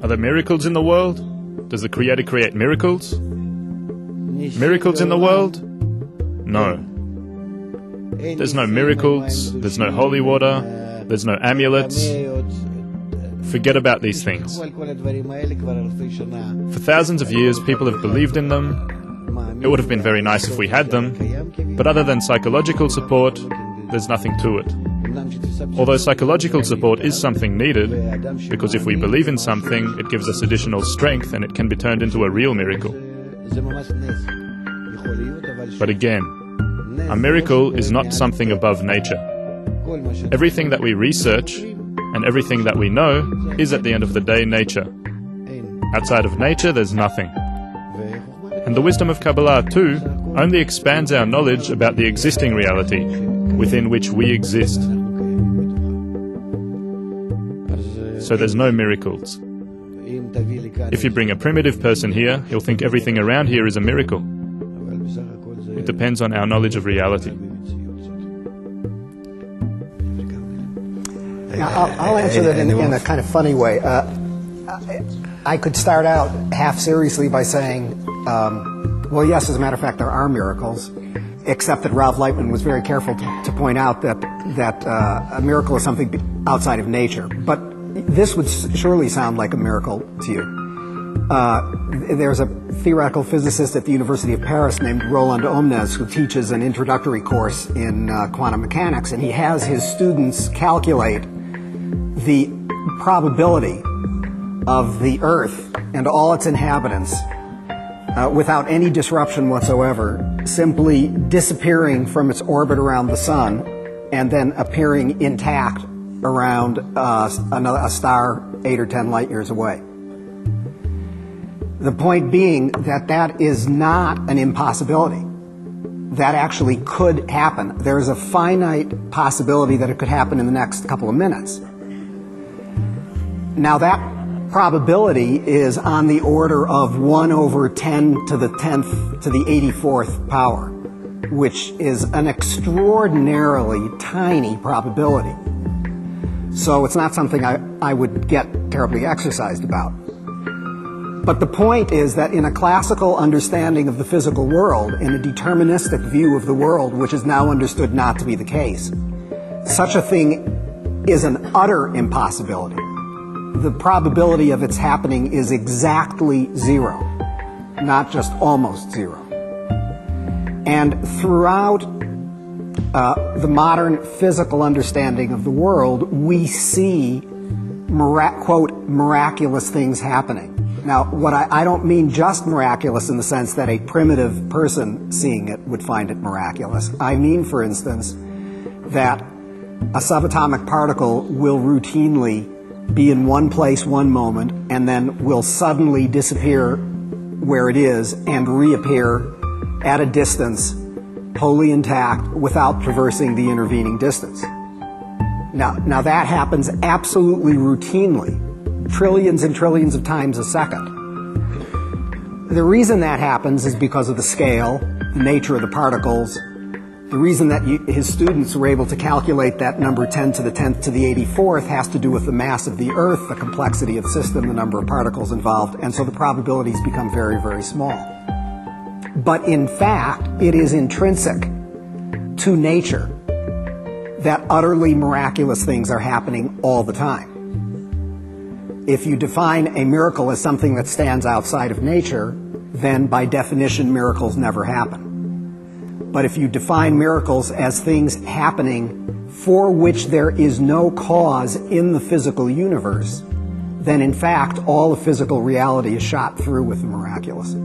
Are there miracles in the world? Does the Creator create miracles? Miracles in the world? No. There's no miracles, there's no holy water, there's no amulets. Forget about these things. For thousands of years, people have believed in them. It would have been very nice if we had them, but other than psychological support, there's nothing to it. Although psychological support is something needed, because if we believe in something, it gives us additional strength and it can be turned into a real miracle. But again, a miracle is not something above nature. Everything that we research and everything that we know is at the end of the day nature. Outside of nature, there's nothing. And the wisdom of Kabbalah, too, only expands our knowledge about the existing reality within which we exist. So there's no miracles. If you bring a primitive person here, he'll think everything around here is a miracle. It depends on our knowledge of reality. I'll answer that in a kind of funny way. I could start out half seriously by saying, well, yes, as a matter of fact, there are miracles, except that Ralph Lightman was very careful to point out that a miracle is something outside of nature. But this would surely sound like a miracle to you. There's a theoretical physicist at the University of Paris named Roland Omnes who teaches an introductory course in quantum mechanics, and he has his students calculate the probability of the Earth and all its inhabitants without any disruption whatsoever, simply disappearing from its orbit around the sun and then appearing intact around a star 8 or 10 light years away. The point being that that is not an impossibility. That actually could happen. There is a finite possibility that it could happen in the next couple of minutes. Now that probability is on the order of 1 over 10 to the 10th to the 84th power, which is an extraordinarily tiny probability. So it's not something I would get terribly exercised about. But the point is that in a classical understanding of the physical world, in a deterministic view of the world, which is now understood not to be the case, such a thing is an utter impossibility. The probability of its happening is exactly zero, not just almost zero. And throughout the modern physical understanding of the world, we see, quote, miraculous things happening. Now, what I don't mean just miraculous in the sense that a primitive person seeing it would find it miraculous. I mean, for instance, that a subatomic particle will routinely be in one place one moment and then will suddenly disappear where it is and reappear at a distance, wholly intact, without traversing the intervening distance. Now that happens absolutely routinely, trillions and trillions of times a second. The reason that happens is because of the scale, the nature of the particles. The reason that his students were able to calculate that number 10 to the 10th to the 84th has to do with the mass of the Earth, the complexity of the system, the number of particles involved, and so the probabilities become very, very small. But in fact, it is intrinsic to nature that utterly miraculous things are happening all the time. If you define a miracle as something that stands outside of nature, then by definition miracles never happen. But if you define miracles as things happening for which there is no cause in the physical universe, then in fact all the physical reality is shot through with the miraculous.